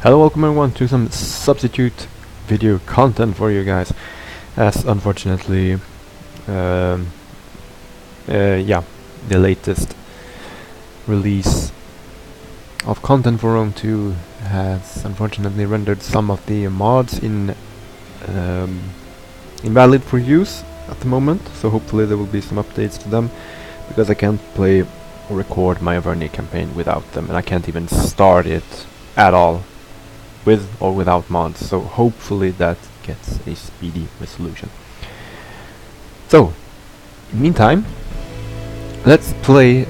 Hello, welcome everyone to some substitute video content for you guys, as unfortunately the latest release of content for Rome 2 has unfortunately rendered some of the mods invalid for use at the moment, so hopefully there will be some updates to them, because I can't play or record my Arverni campaign without them, and I can't even start it at all with or without mods, so hopefully that gets a speedy resolution. So, in the meantime, let's play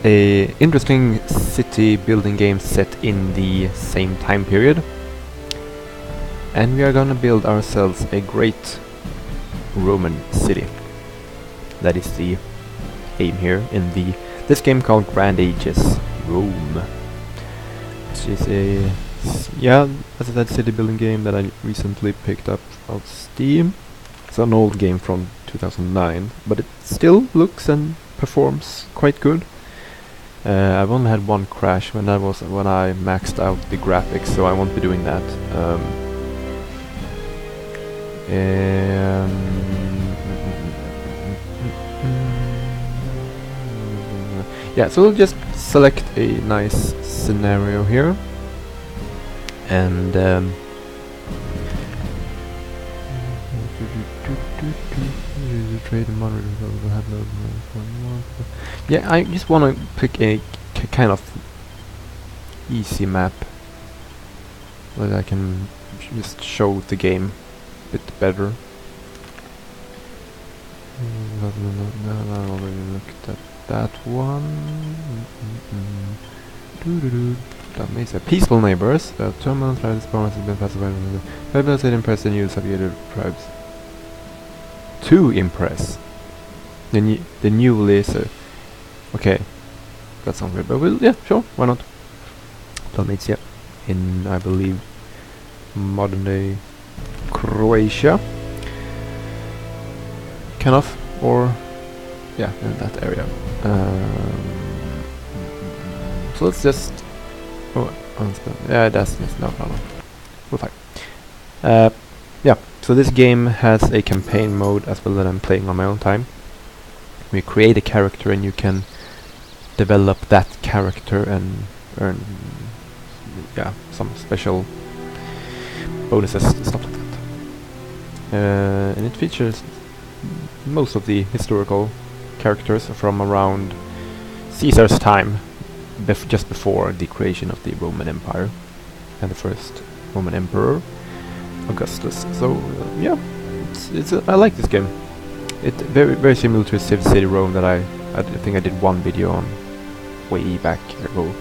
a interesting city building game set in the same time period, and we are gonna build ourselves a great Roman city. That is the aim here in this game called Grand Ages Rome, which is a as I said, city building game that I recently picked up on Steam. It's an old game from 2009, but it still looks and performs quite good. I've only had one crash, when that was when I maxed out the graphics, so I won't be doing that. Yeah, so we'll just select a nice scenario here, and yeah, I just want to pick a kind of easy map that I can just show the game a bit better. I already looked at that one. Amazing. Peaceful neighbors. Turbulent tribes has been pacified. People said impress the new subjugated tribes. To impress the newly okay, that sounds weird, but yeah, sure, why not? Dalmatia in, I believe, modern day Croatia, kind of, or yeah, in that area. So let's just yeah, that's no. We're fine. Yeah, so this game has a campaign mode as well that I'm playing on my own time. We create a character and you can develop that character and earn some special bonuses and stuff like that. And it features most of the historical characters from around Caesar's time, just before the creation of the Roman Empire and the first Roman Emperor, Augustus. So yeah, I like this game. It's very similar to Civ City Rome that I think I did one video on way back ago.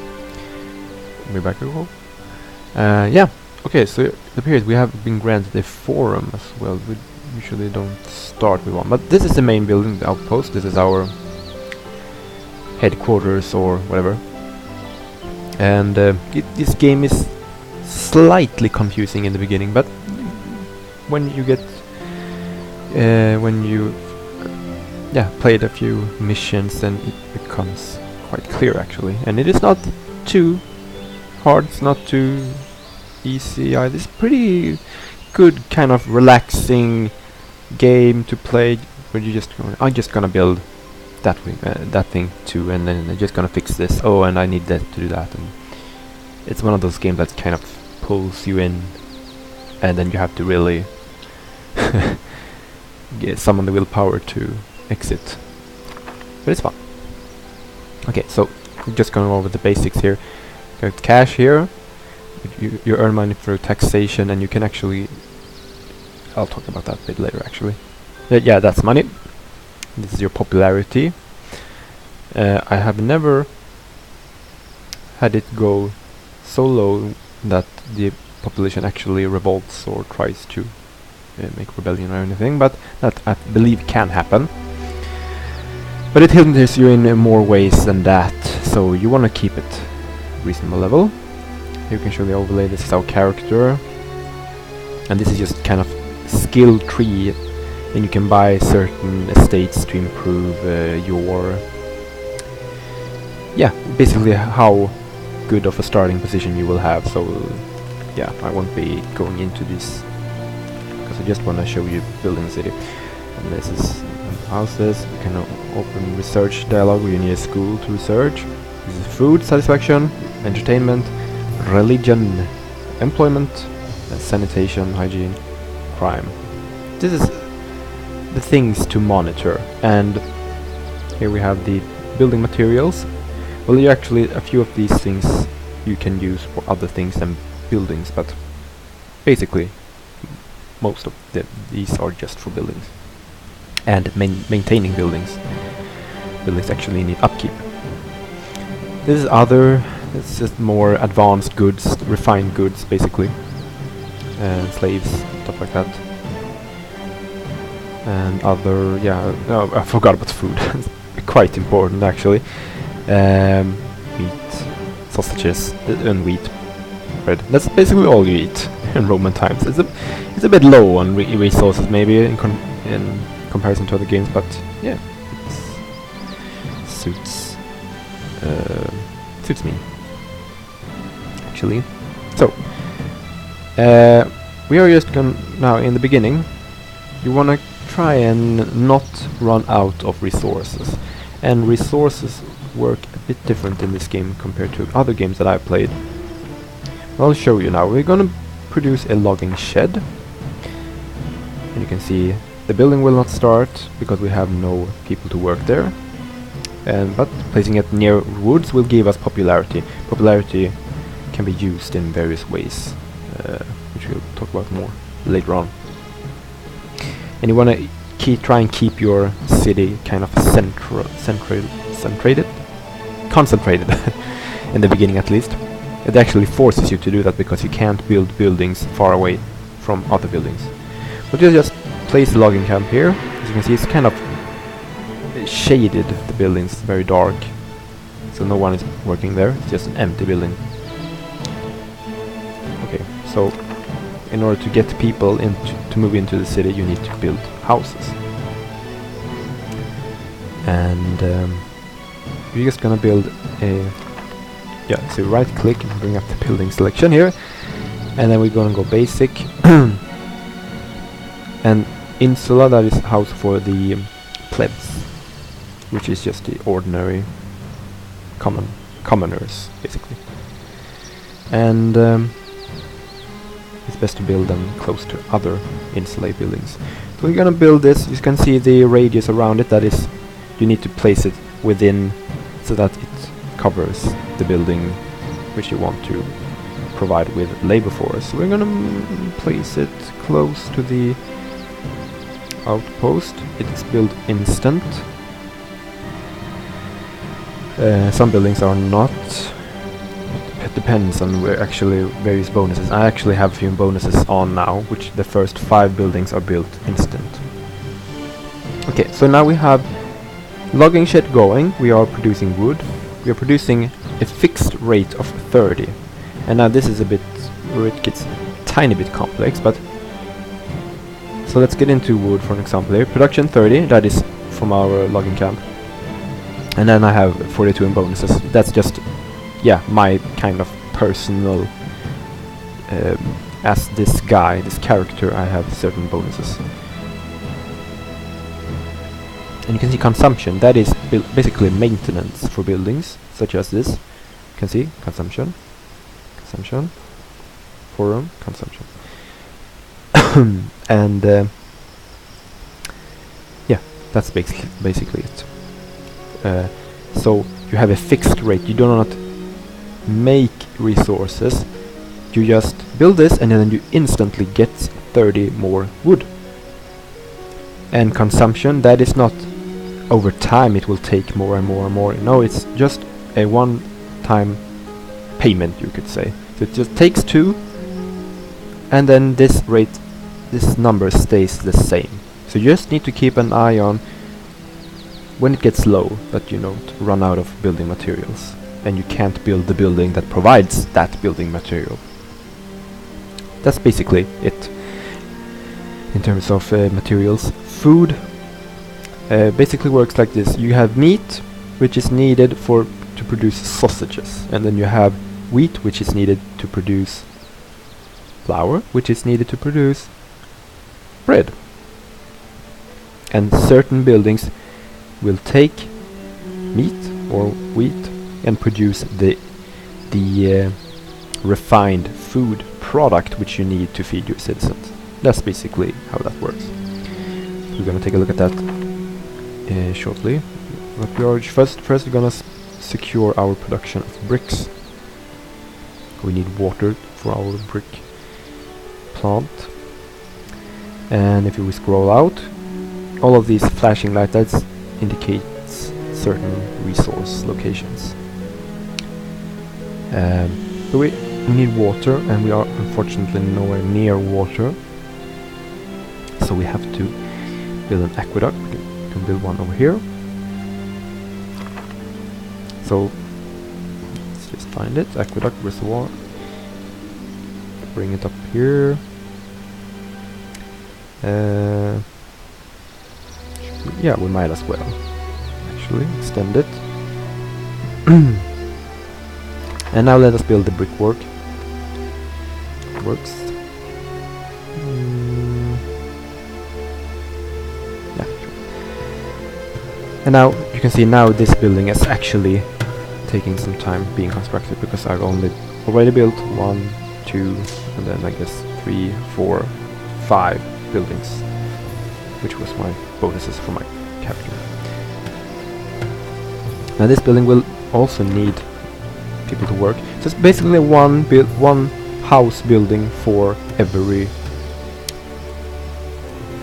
Yeah. Okay, so it appears we have been granted a forum as well. We usually don't start with one, but this is the main building, the outpost. This is our headquarters or whatever. And this game is slightly confusing in the beginning, but when you get played a few missions, then it becomes quite clear actually, and it is not too hard, it's not too easy. It's pretty good, kind of relaxing game to play, where you I'm just gonna build that thing too, and then I'm just gonna fix this. Oh, and I need that to do that, and it's one of those games that kind of pulls you in, and then you have to really summon the willpower to exit. But it's fun. Okay, so we're just going over the basics here. Got cash here. You earn money through taxation, and you can actually, I'll talk about that a bit later actually. Yeah, that's money. This is your popularity. I have never had it go so low that the population actually revolts or tries to make rebellion or anything, but that I believe can happen. But it hinders you in more ways than that, so you want to keep it reasonable level. You can show the overlay. This is our character, and this is just kind of skill tree, and you can buy certain estates to improve your basically how good of a starting position you will have. So yeah, I won't be going into this because I just want to show you building the city. And this is houses. We can open research dialogue. We need a school to research. This is food, satisfaction, entertainment, religion, employment, sanitation, hygiene, crime. This is the things to monitor. And here we have the building materials. Well, there are actually a few of these things you can use for other things than buildings, but basically most of these are just for buildings and maintaining buildings. Buildings actually need upkeep. This is other. It's just more advanced goods, refined goods, basically, slaves, stuff like that. And other, yeah. No, I forgot about food. It's quite important, actually. Meat, sausages, and wheat bread. That's basically all you eat in Roman times. It's a bit low on resources, maybe in comparison to other games, but yeah, it suits me actually. So we are just now in the beginning. You wanna try and not run out of resources, and resources work a bit different in this game compared to other games that I've played. I'll show you now. We're gonna produce a logging shed, and you can see the building will not start because we have no people to work there. But placing it near woods will give us popularity. Popularity can be used in various ways, which we'll talk about more later on. And you want to try and keep your city kind of concentrated in the beginning, at least. It actually forces you to do that because you can't build buildings far away from other buildings. But you just place the logging camp here. As you can see, it's kind of shaded. The building's very dark, so no one is working there. It's just an empty building. Okay, so in order to get people to move into the city, you need to build houses. And we're just gonna build a so right click and bring up the building selection here, and then we're gonna go basic and insula, that is house for the plebs, which is just the ordinary commoners, basically. And it's best to build them close to other insulated buildings. So we're gonna build this. You can see the radius around it. That is, you need to place it within so that it covers the building which you want to provide with labor for us. So we're gonna place it close to the outpost. It is built instant. Some buildings are not. It depends on where actually various bonuses. I actually have a few bonuses on now, which the first 5 buildings are built instant. Okay, so now we have logging shed going. We are producing wood. We are producing a fixed rate of 30. And now this is a bit where it gets tiny bit complex, but so let's get into wood for an example here. Production 30, that is from our logging camp. And then I have 42 in bonuses. That's just, yeah, my kind of personal, as this guy, this character, I have certain bonuses. And you can see consumption, that is basically maintenance for buildings, such as this. You can see consumption, forum, consumption. And yeah, that's basically it. So you have a fixed rate. You do not make resources. You just build this and then you instantly get 30 more wood. And consumption, that is not over time, it will take more and more and more. No, it's just a one-time payment, you could say. So it just takes 2, and then this rate, this number stays the same. So you just need to keep an eye on when it gets low, that you don't run out of building materials and you can't build the building that provides that building material. That's basically it in terms of materials. Food basically works like this. You have meat, which is needed to produce sausages, and then you have wheat, which is needed to produce flour, which is needed to produce bread. And certain buildings will take meat or wheat and produce the refined food product which you need to feed your citizens. That's basically how that works. We're gonna take a look at that shortly. But we are first we're gonna secure our production of bricks. We need water for our brick plant. And if we scroll out, all of these flashing lights indicates certain resource locations. So we need water, and we are unfortunately nowhere near water. So we have to build an aqueduct. We can build one over here. So let's just find it. Aqueduct reservoir. Bring it up here. Yeah, we might as well actually extend it. And now let us build the brickwork. Works. Yeah. And now you can see now this building is actually taking some time being constructed, because I've already built 1, 2, and then I guess 3, 4, 5 buildings, which was my bonuses for my capital. Now this building will also need people to work. So it's basically one house building for every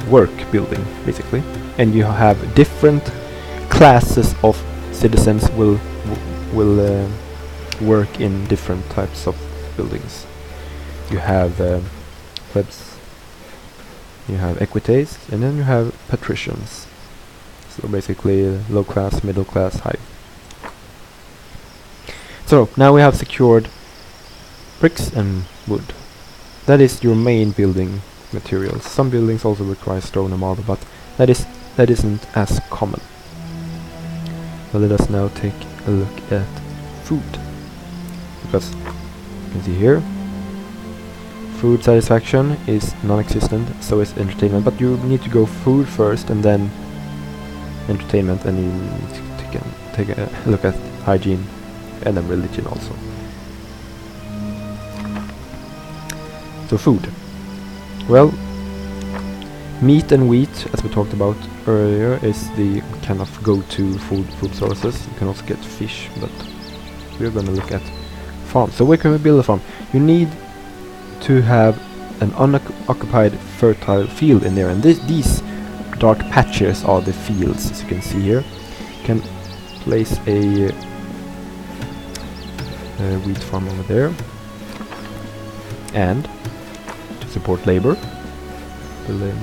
work building, basically. And you have different classes of citizens will work in different types of buildings. You have plebs, you have equites, and then you have patricians. So basically low class, middle class, high. So now we have secured bricks and wood. That is your main building materials. Some buildings also require stone and marble, but that isn't as common. So let us now take a look at food, because you can see here food satisfaction is non-existent, so is entertainment, but you need to go food first and then entertainment, and you need to take a look at hygiene and then religion also. So food. Well, meat and wheat, as we talked about earlier, is the kind of go-to food sources. You can also get fish, but we're gonna look at farms. So where can we build a farm? You need to have an unoccupied fertile field in there, and these dark patches are the fields, as you can see here. You can place a wheat farm over there, and to support labor, build an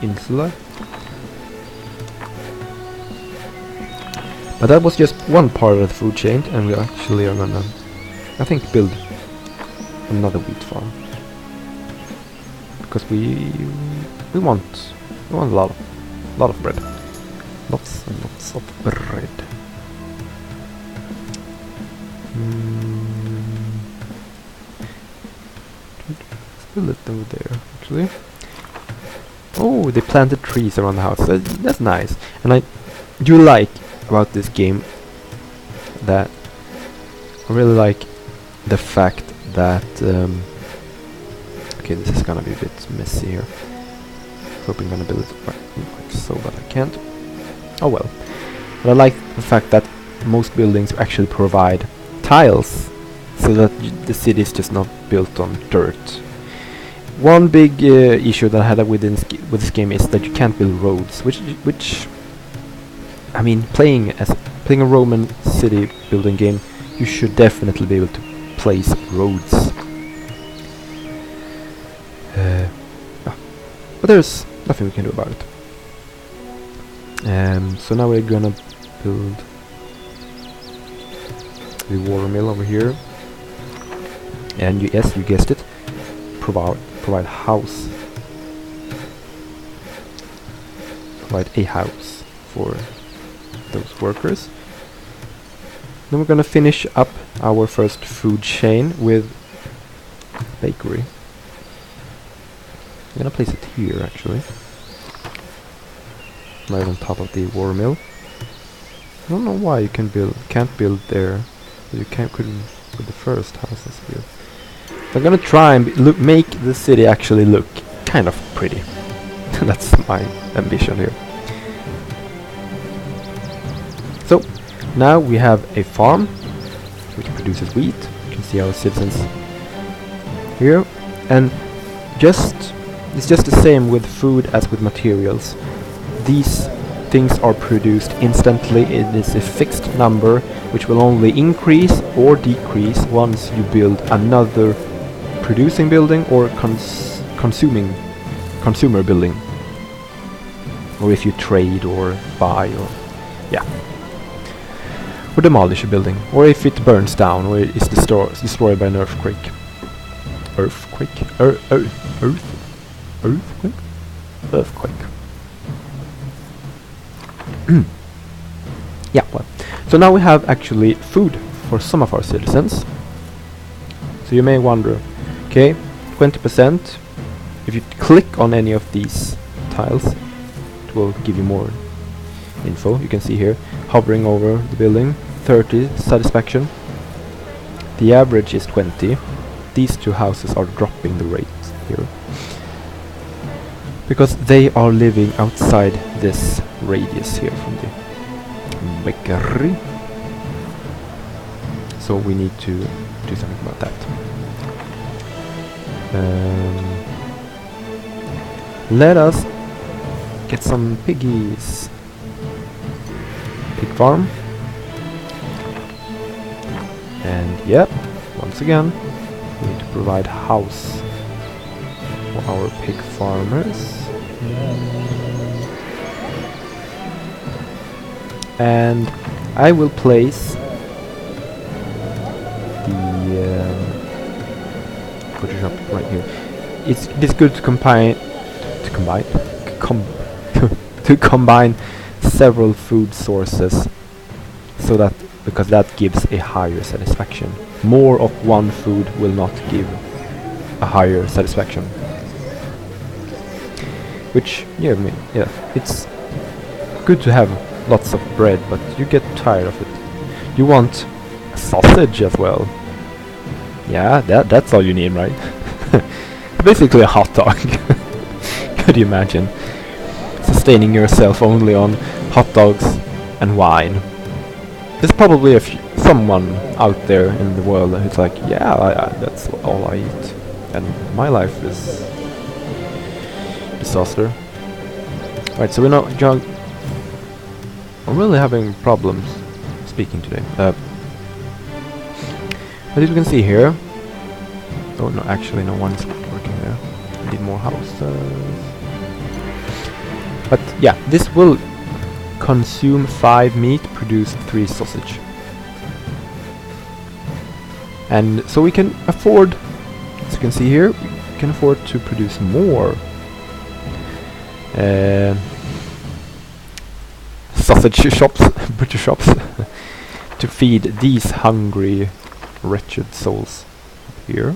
insula. But that was just one part of the food chain, and we actually are gonna, I think, build another wheat farm, because we want a lot of bread, lots and lots of bread. Let's build it over there, actually. Oh, they planted trees around the house. That's nice. And I do like about this game that I really like the fact that okay, this is gonna be a bit messy here. Hoping I'm gonna build it like so, but I can't. Oh well. But I like the fact that most buildings actually provide tiles, so that the city is just not built on dirt. One big issue that I had with this game is that you can't build roads, which I mean, playing a Roman city building game, you should definitely be able to place roads. But there's nothing we can do about it. So now we're gonna build the water mill over here, and yes, you guessed it, provide a house for those workers. Then we're gonna finish up our first food chain with bakery. I'm gonna place it here actually, right on top of the war mill. I don't know why you can't build there, but you couldn't with the first houses here. So I'm gonna try and make the city actually look kind of pretty. That's my ambition here. So now we have a farm which produces wheat. You can see our citizens here, and it's just the same with food as with materials. These things are produced instantly. It is a fixed number which will only increase or decrease once you build another producing building or consumer building, or if you trade or buy, or or demolish a building, or if it burns down or is destroyed by an earthquake. Earthquake. Yeah, well. So now we have actually food for some of our citizens. So you may wonder, okay, 20%. If you click on any of these tiles, it will give you more info. You can see here, hovering over the building, 30 satisfaction. The average is 20. These two houses are dropping the rate here, because they are living outside this radius here from the bakery. So we need to do something about that. Let us get some piggies. Pig farm. And yep, once again, we need to provide house for our pig farmers. And I will place the butcher shop right here. It is good to combine several food sources, so that because that gives a higher satisfaction. More of one food will not give a higher satisfaction. Which, yeah, it's good to have lots of bread, but you get tired of it. You want sausage as well. Yeah, that's all you need, right? Basically a hot dog. Could you imagine sustaining yourself only on hot dogs and wine? There's probably someone out there in the world who's like, yeah, that's all I eat, and my life is disaster. Right, so we're not I'm really having problems speaking today. But as you can see here, oh no, actually no one's working there. I need more houses. But yeah, this will consume 5 meat, produce 3 sausage. And so we can afford, as you can see here, we can afford to produce more sausage shops, butcher shops, to feed these hungry, wretched souls here.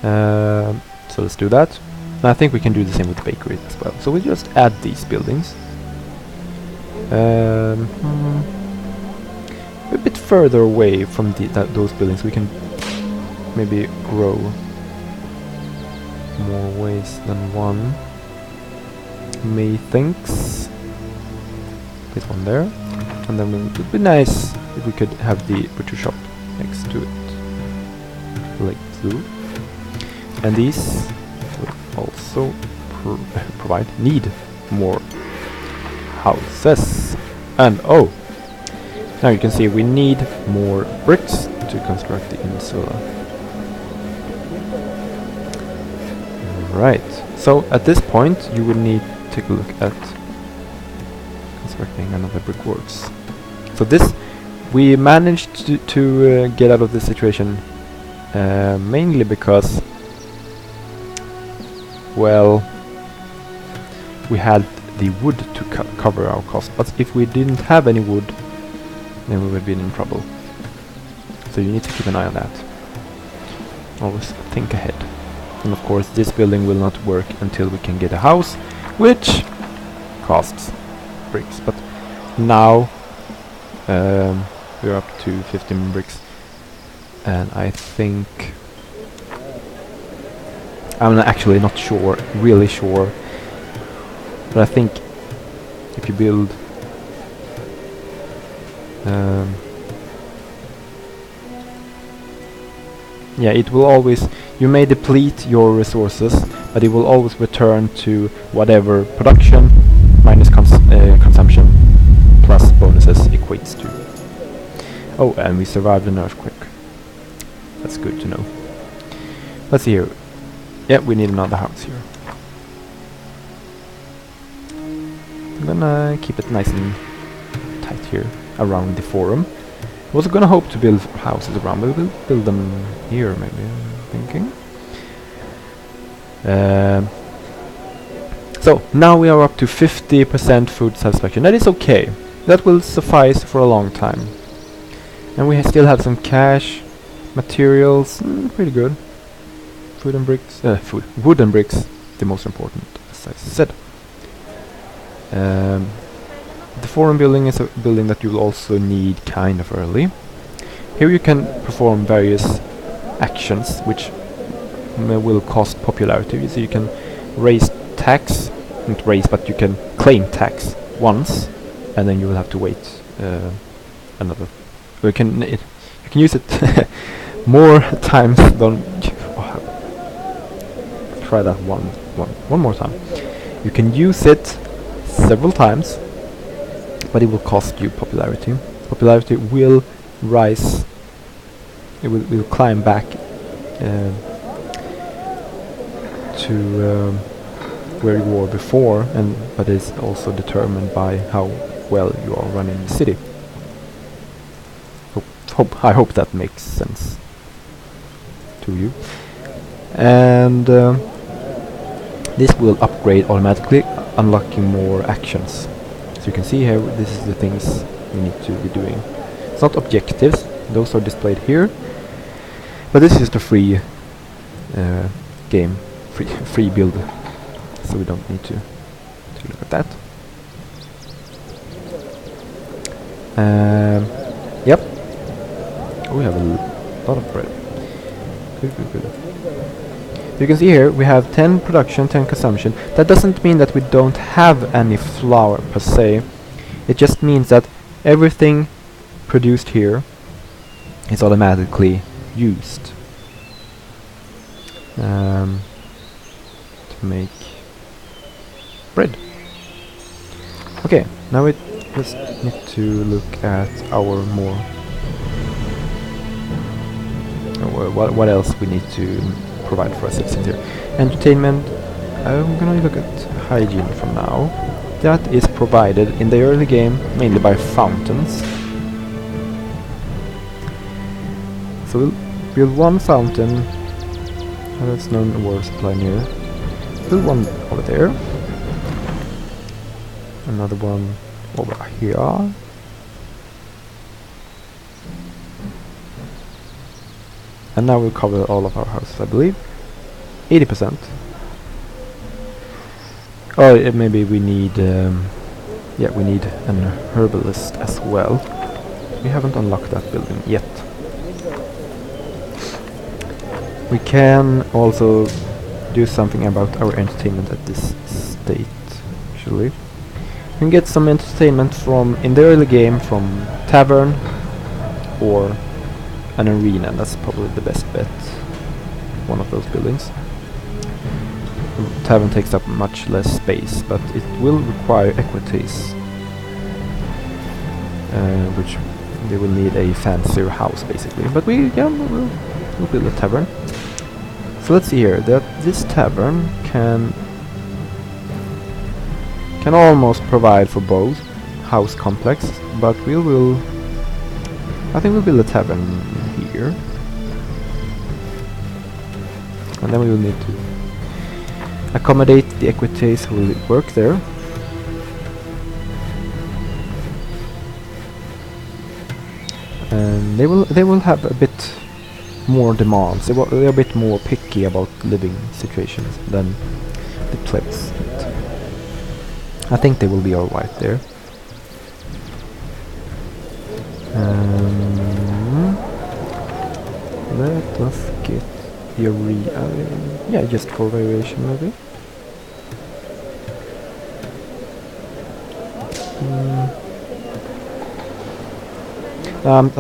So let's do that. And I think we can do the same with the bakery as well. So we just add these buildings. A bit further away from those buildings, we can maybe grow more ways than one. Methinks. This one there. And then it would be nice if we could have the butcher shop next to it. Like so. And these will also need more houses. And oh, now you can see we need more bricks to construct the insula. Right, so at this point you will need to take a look at constructing another brickworks. So this, we managed to get out of this situation mainly because, well, we had the wood to cover our costs, but if we didn't have any wood, then we would have been in trouble. So you need to keep an eye on that. Always think ahead. And of course this building will not work until we can get a house, which costs bricks. But now we're up to 15 bricks, and I think I'm actually not sure, really sure, but I think if you build yeah, it will always, you may deplete your resources, but it will always return to whatever production minus consumption plus bonuses equates to. Oh, and we survived an earthquake. That's good to know. Let's see here. Yeah, we need another house here. I'm gonna keep it nice and tight here around the forum. I was gonna hope to build houses around, but we'll build them here maybe, I'm thinking. So, now we are up to 50% food satisfaction. That is okay. That will suffice for a long time. And we still have some cash, materials, pretty good. Food and bricks, wood and bricks, the most important, as I said. The forum building is a building that you'll also need kind of early. Here you can perform various actions which will cost popularity. So you can raise tax, not raise, but you can claim tax once, and then you will have to wait another. You can use it more times than. Try that one more time. You can use it several times, but it will cost you popularity. Popularity will rise. It will climb back to where you were before, but is also determined by how well you are running the city. I hope that makes sense to you. And this will upgrade automatically, unlocking more actions. So you can see here, this is the things you need to be doing. It's not objectives, those are displayed here, but this is just a free game, free build, so we don't need to look at that. Yep. Oh, we have a lot of bread. Good. You can see here we have 10 production, 10 consumption. That doesn't mean that we don't have any flour per se. It just means that everything produced here is automatically used to make bread. Okay, now we just need to look at our more what else we need to provide for our citizens here. Entertainment, I'm gonna look at hygiene for now. That is provided in the early game mainly by fountains. So we'll build one fountain, that's no water supply near. Build one over there. Another one over here. And now we'll cover all of our houses, I believe. 80%. Oh, maybe we need... yeah, we need an herbalist as well. We haven't unlocked that building yet. We can also do something about our entertainment at this state, actually. We can get some entertainment from, in the early game, from tavern or an arena. That's probably the best bet. One of those buildings. Tavern takes up much less space, but it will require equities, which they will need a fancier house basically. But we'll build a tavern. So let's see here. That this tavern can almost provide for both house complex, but I think we'll build a tavern here, and then we will need to accommodate the equities who will work there. And they will have a bit more demands. They're a bit more picky about living situations than the plebs. I think they will be alright there. Let us get the yeah, just for variation maybe.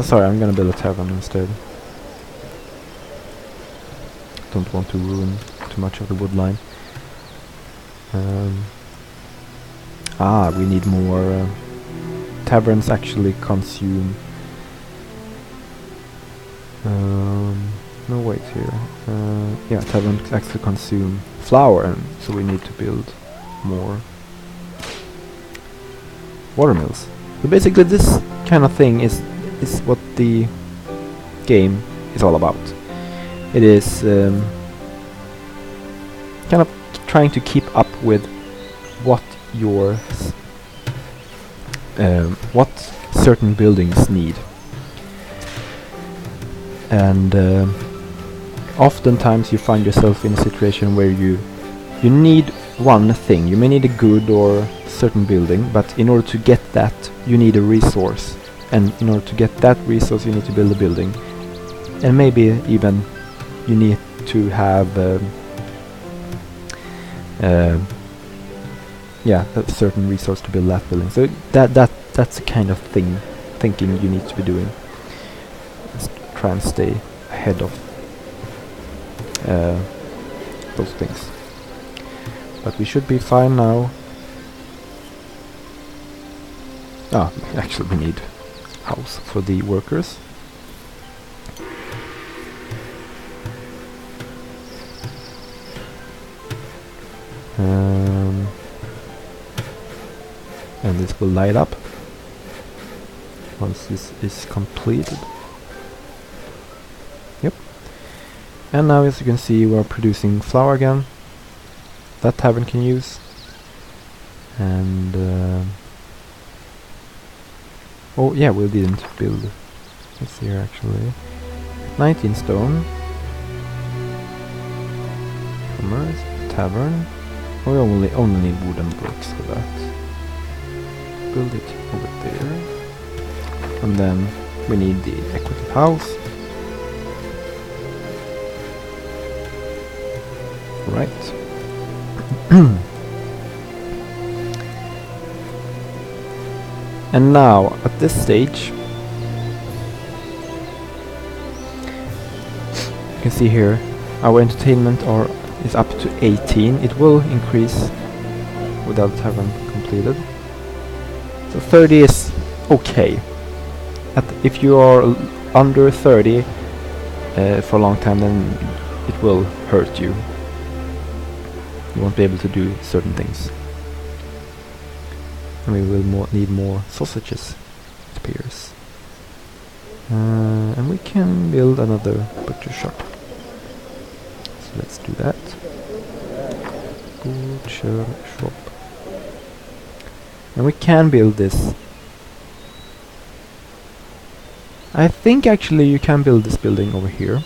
Sorry, I'm gonna build a tavern instead. Don't want to ruin too much of the wood line. We need more. Taverns actually consume. No, wait here. Yeah, taverns actually consume flour, and so we need to build more watermills. So basically, this kind of thing is what the game is all about. It is kind of trying to keep up with what your what certain buildings need, and oftentimes you find yourself in a situation where you need one thing. You may need a good or certain building, but in order to get that, you need a resource, and in order to get that resource, you need to build a building, and maybe even you need to have yeah, a certain resource to build that building. So that's the kind of thinking you need to be doing. Just try and stay ahead of those things. But we should be fine now. Actually we need house for the workers. And this will light up once this is completed. Yep. And now, as you can see, we're producing flour again. That tavern can use. And oh yeah, we didn't build. Let's see here actually. 19 stone. Commerce, tavern. We only need wooden bricks for that. Build it over there. And then we need the decorative house. Right. And now, at this stage, you can see here, our entertainment is up to 18. It will increase without the tavern completed. So 30 is okay. If you are under 30 for a long time, then it will hurt you. You won't be able to do certain things. And we will need more sausages, it appears. And we can build another butcher shop. So let's do that. Butcher shop. And we can build this. I think actually you can build this building over here.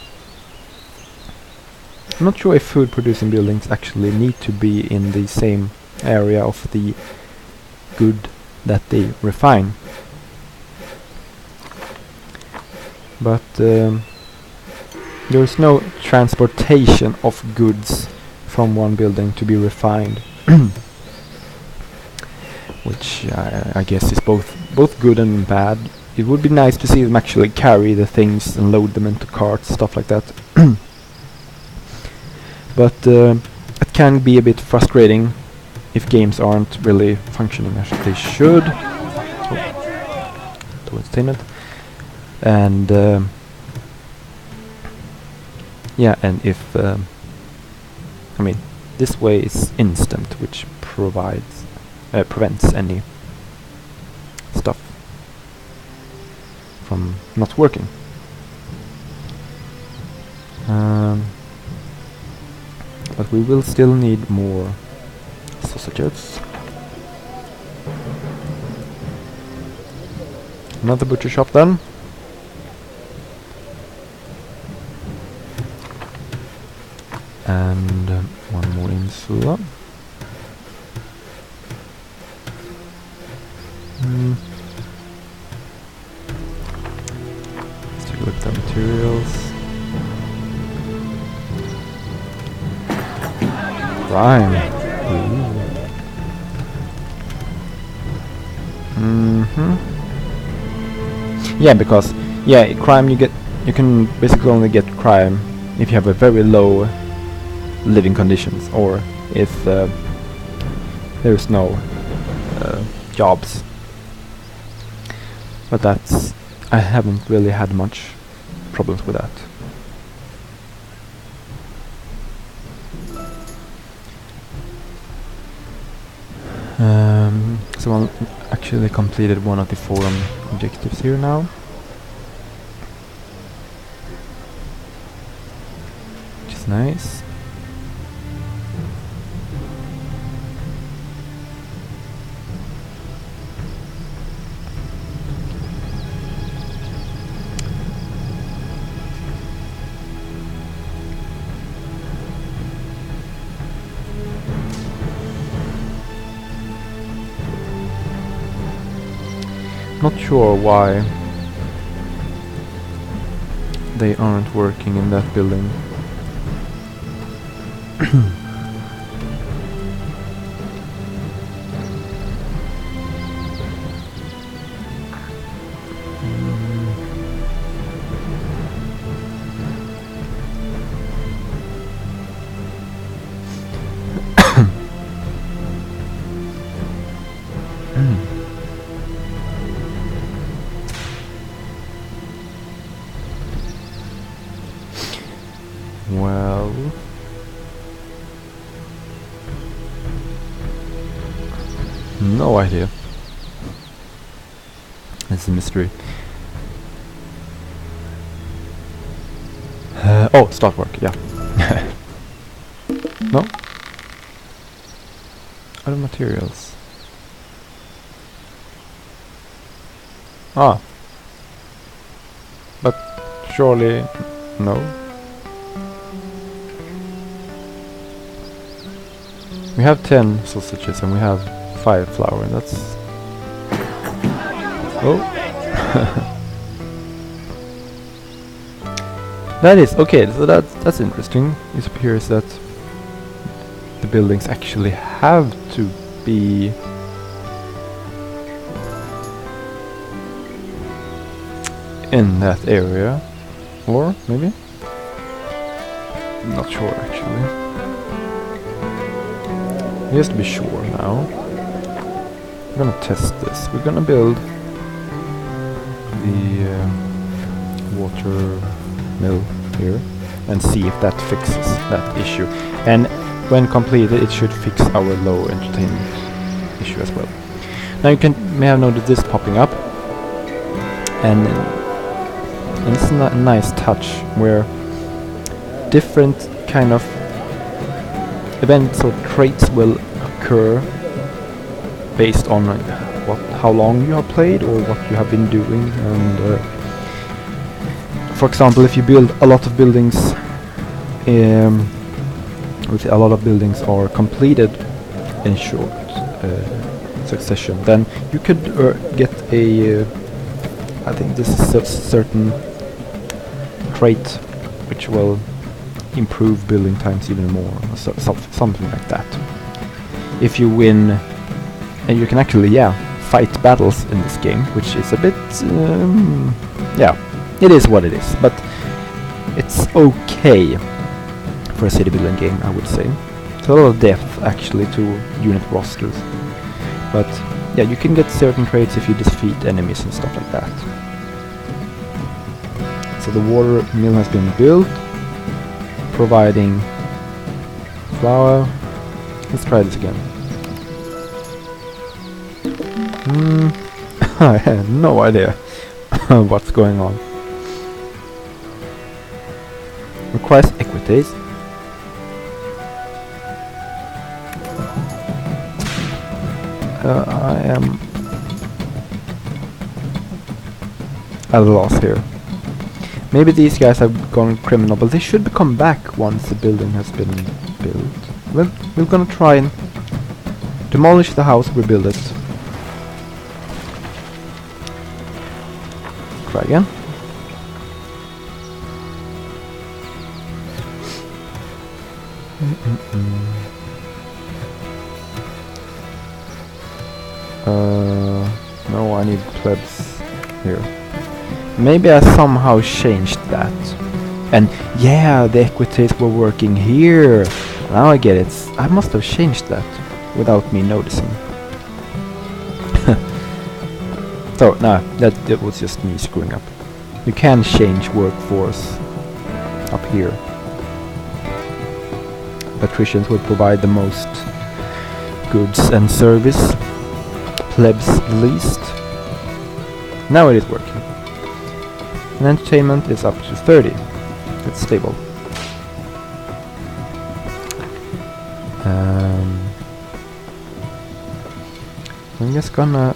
I'm not sure if food producing buildings actually need to be in the same area of the good that they refine. But there is no transportation of goods from one building to be refined. Which I guess is both good and bad. It would be nice to see them actually carry the things and load them into carts, stuff like that. But it can be a bit frustrating if games aren't really functioning as they should. To entertainment. And yeah, and if I mean, this way is instant, which prevents any stuff from not working. But we will still need more sausages. Another butcher shop then. And one more insula. Let's take a look at the materials. Crime. Yeah, because crime you can basically only get crime if you have a very low living conditions, or if there's no jobs. But I haven't really had much problems with that. So I actually completed one of the forum objectives here now. Which is nice. Not sure why they aren't working in that building. Well, no idea. It's a mystery. Oh, start work, yeah. No? Other materials. Ah. But surely no. We have 10 sausages and we have 5 flour. That's... Oh. That is okay. So that's interesting. It appears that the buildings actually have to be in that area, or maybe. Not sure actually. Just to be sure now. We're gonna test this. We're gonna build the water mill here and see if that fixes that issue. And when completed, it should fix our low entertainment issue as well. Now you may have noticed this popping up, and it's a nice touch where different kind of events or traits will occur based on how long you have played or what you have been doing. And for example, if you build a lot of buildings, a lot of buildings are completed in short succession, then you could get a I think this is a certain trait which will improve building times even more, or something like that. If you win, and you can actually fight battles in this game, which is a bit it is what it is, but it's okay for a city building game, I would say. It's a lot of depth actually to unit rosters, but yeah, you can get certain traits if you defeat enemies and stuff like that. So the water mill has been built, providing flour. Let's try this again. I have no idea what's going on. Requires equities. I am at a loss here. Maybe these guys have gone criminal, but they should come back once the building has been built. Well, we're gonna try and demolish the house, rebuild it. Try again. No, I need plebs here. Maybe I somehow changed that. And yeah, the equities were working here. Now I get it. I must have changed that without me noticing. So, no, that was just me screwing up. You can change workforce up here. Patricians will provide the most goods and service. Plebs least. Now it is working. And entertainment is up to 30. It's stable. I'm just gonna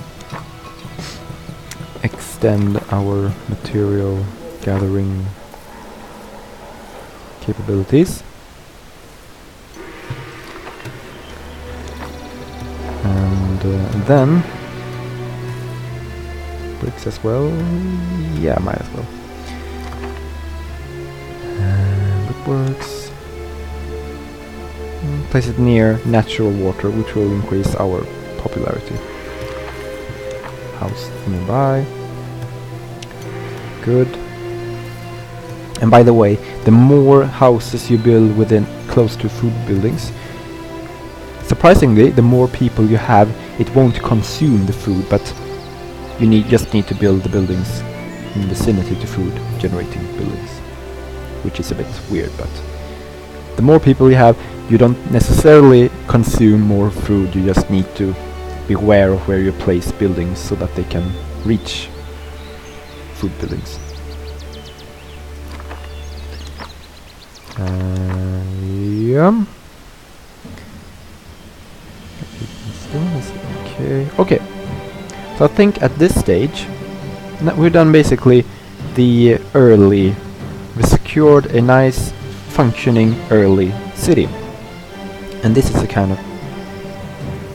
extend our material gathering capabilities. And then bricks as well. Yeah, might as well. Brickworks. Place it near natural water, which will increase our popularity. House nearby. Good. And by the way, the more houses you build within close to food buildings, surprisingly, the more people you have, it won't consume the food, but you just need to build the buildings in vicinity to food generating buildings, which is a bit weird, but the more people you have, you don't necessarily consume more food, you just need to be aware of where you place buildings so that they can reach food buildings. Yeah. Okay. So I think at this stage we're done basically the early. We secured a nice functioning early city, and this is a kind of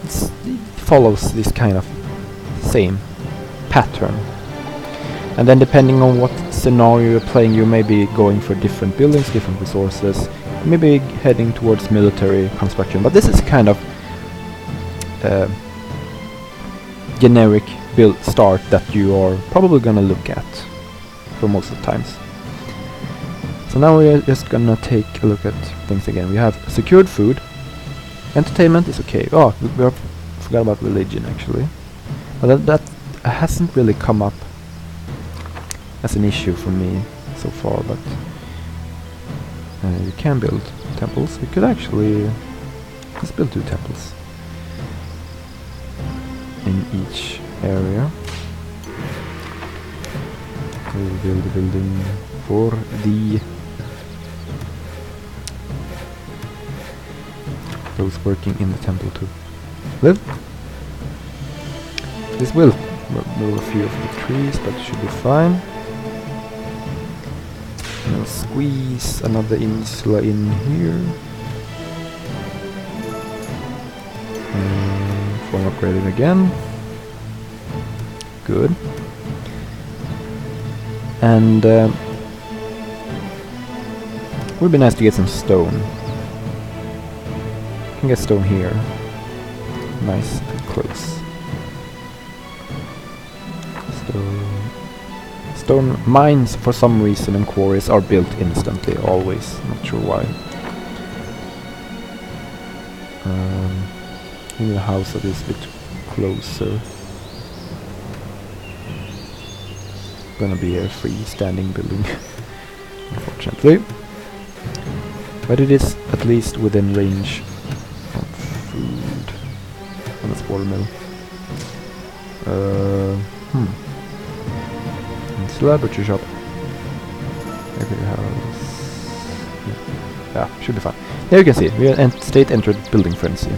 it follows this kind of same pattern. And then depending on what scenario you're playing, you may be going for different buildings, different resources, maybe heading towards military construction. But this is kind of generic build start that you are probably gonna look at for most of the times. So now we're just gonna take a look at things again. We have secured food, entertainment is okay. Oh, we forgot about religion actually. But that hasn't really come up as an issue for me so far, but you can build temples. We could actually let's build 2 temples in each area. We'll build a building for those working in the temple to live. This will remove a few of the trees, but it should be fine. And I'll squeeze another insula in here. Form upgraded again. Good. And would be nice to get some stone. Can get stone here. Nice and close. Stone mines for some reason and quarries are built instantly, always. Not sure why. Maybe the house that is a bit closer. Gonna be a freestanding building, unfortunately. But it is at least within range of food. And that's watermill. Insula, butcher shop. Maybe house. Yeah, should be fine. Here you can see, we are state entered building frenzy.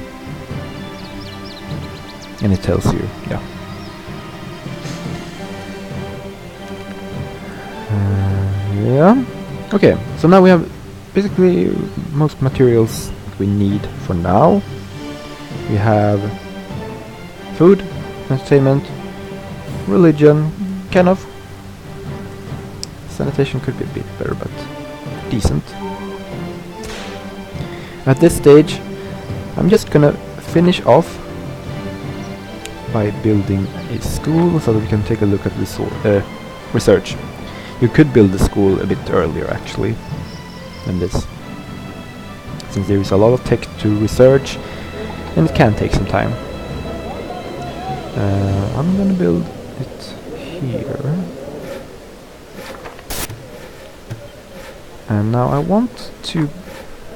And it tells you, yeah. Yeah. Okay, so now we have basically most materials we need for now. We have food, entertainment, religion, kind of. Sanitation could be a bit better, but decent. At this stage, I'm just gonna finish off by building a school so that we can take a look at research. You could build the school a bit earlier actually than this, since there is a lot of tech to research and it can take some time. I'm gonna build it here. And now I want to,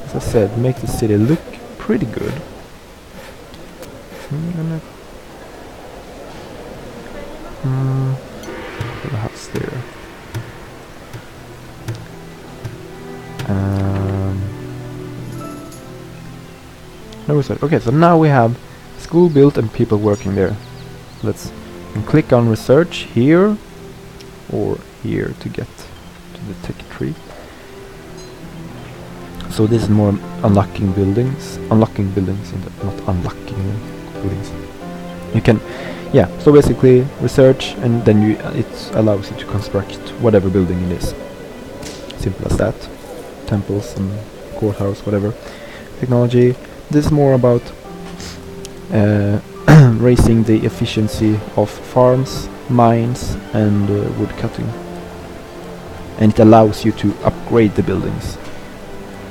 as I said, make the city look pretty good. So I'm gonna put a house there. No research. Okay, so now we have school built and people working there. Let's click on research here or here to get to the tech tree. So this is more unlocking buildings, not unlocking buildings. You can, yeah. So basically research, and then it allows you to construct whatever building it is. Simple as that. Temples and courthouse, whatever. Technology. This is more about raising the efficiency of farms, mines, and wood cutting. And it allows you to upgrade the buildings.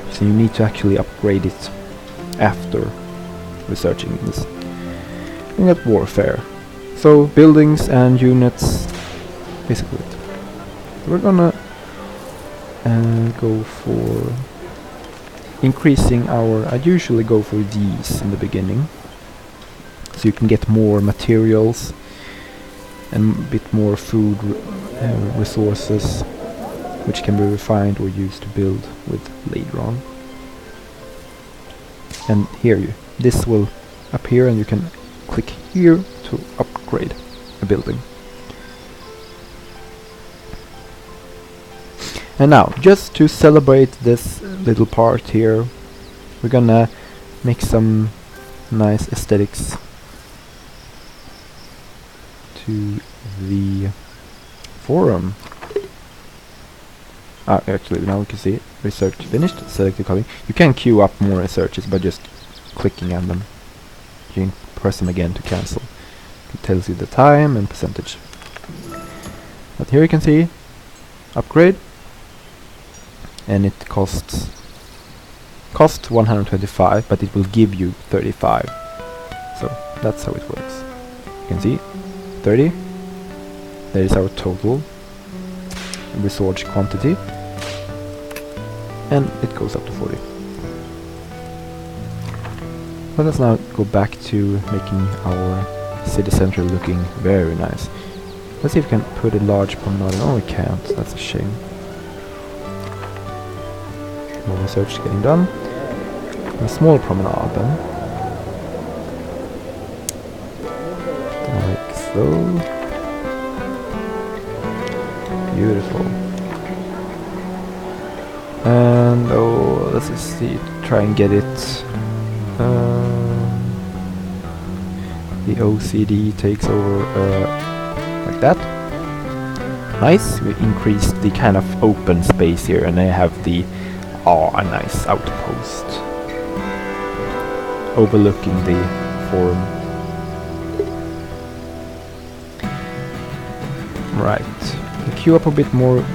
So you need to actually upgrade it after researching this. And get warfare. So buildings and units, basically it. So we're gonna go for increasing our, I usually go for these in the beginning, so you can get more materials and a bit more food resources, which can be refined or used to build with later on. And here this will appear and you can click here to upgrade a building. And now, just to celebrate this little part here, we're gonna make some nice aesthetics to the forum. Actually, now we can see research finished, select the copy. You can queue up more researches by just clicking on them. You can press them again to cancel. It tells you the time and percentage. But here you can see upgrade, and it costs 125, but it will give you 35. So that's how it works. You can see 30. That is our total resource quantity, and it goes up to 40. Let us now go back to making our city center looking very nice. Let's see if we can put a large promenade. Oh, we can't. That's a shame. More research getting done. A small promenade then. Like so. Beautiful. And oh, let's just see, try and get it. The OCD takes over like that. Nice. We increased the kind of open space here, and I have the a nice outpost overlooking the forum. Right. We queue up a bit more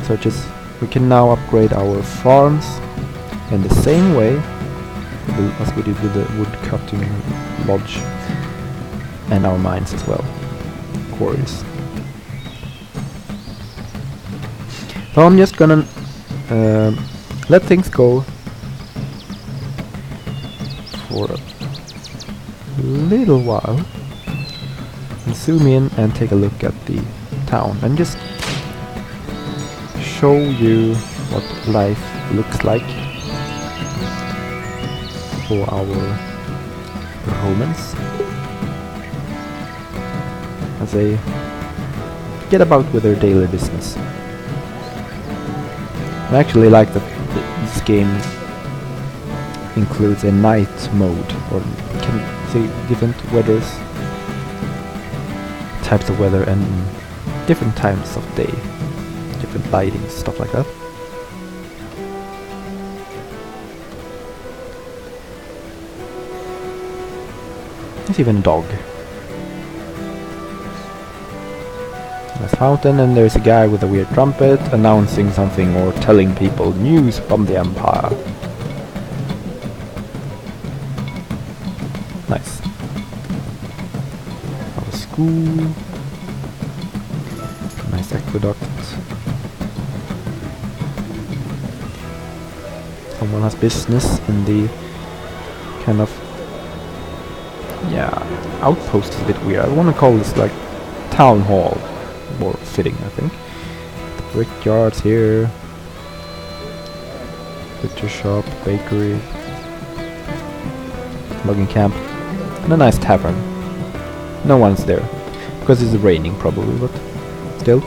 searches. We can now upgrade our farms in the same way as we did with the wood cutting lodge, and our mines as well, quarries. So I'm just gonna let things go for a little while and zoom in and take a look at the town and just show you what life looks like for our Romans as they get about with their daily business. I actually like that this game includes a night mode, or can say different weathers, types of weather, and different times of day, different lighting, stuff like that. There's even a dog. Nice fountain, and there's a guy with a weird trumpet announcing something or telling people news from the Empire. Nice. Our school. Nice aqueduct. Someone has business in the kind of, yeah, outpost is a bit weird. I want to call this like town hall. More fitting, I think. The brickyards here. Butcher shop, bakery. Logging camp. And a nice tavern. No one's there. Because it's raining probably, but still.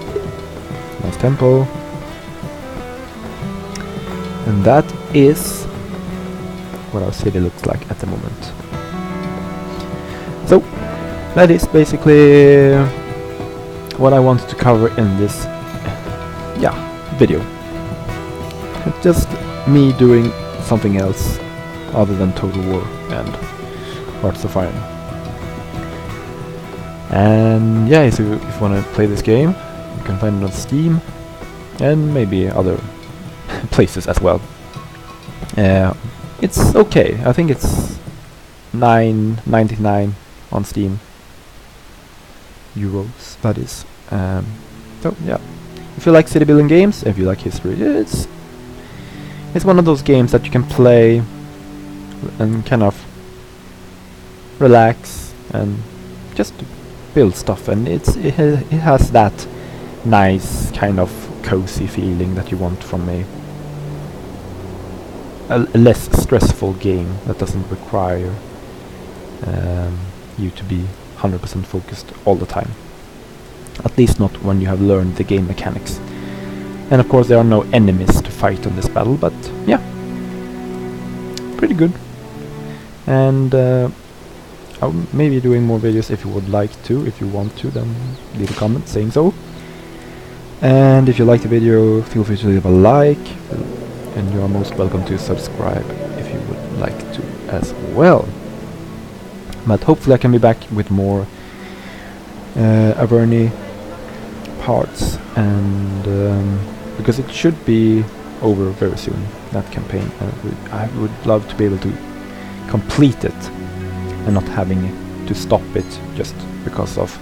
Nice temple. And that is what our city looks like at the moment. So, that is basically what I wanted to cover in this video. It's just me doing something else other than Total War and Hearts of Iron. And yeah, so if you want to play this game, you can find it on Steam and maybe other places as well. It's okay. I think it's €9.99 on Steam. Euros, that is. So yeah, if you like city building games, if you like history, it's one of those games that you can play and kind of relax and just build stuff, and it has that nice kind of cozy feeling that you want from a less stressful game that doesn't require you to be 100% focused all the time. At least not when you have learned the game mechanics. And of course there are no enemies to fight on this battle, but yeah, pretty good. And I'll maybe doing more videos if you would like to. If you want to, then leave a comment saying so. And if you like the video, feel free to leave a like, and you are most welcome to subscribe if you would like to as well. But hopefully I can be back with more Arverni parts, and because it should be over very soon, that campaign. I would love to be able to complete it and not having to stop it just because of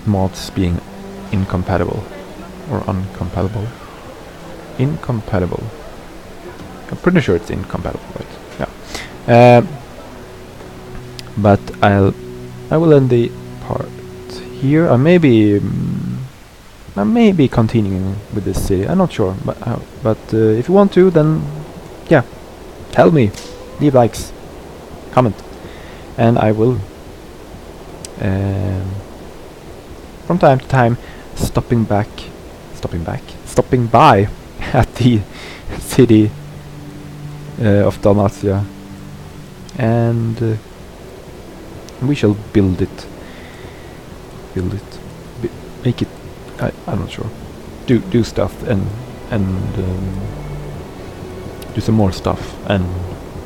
mods being incompatible or uncompatible. Incompatible. I'm pretty sure it's incompatible, right? Yeah. But I will end the part here. I may be continuing with this city. I'm not sure, but if you want to, then yeah, tell me. Leave likes, comment, and I will from time to time stopping by at the city of Dalmatia, and we shall build it, make it. I'm not sure. Do stuff and do some more stuff and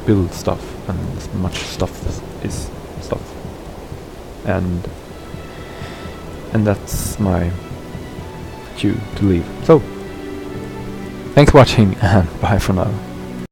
build stuff, and as much stuff is stuff, and that's my cue to leave. So thanks for watching, and bye for now.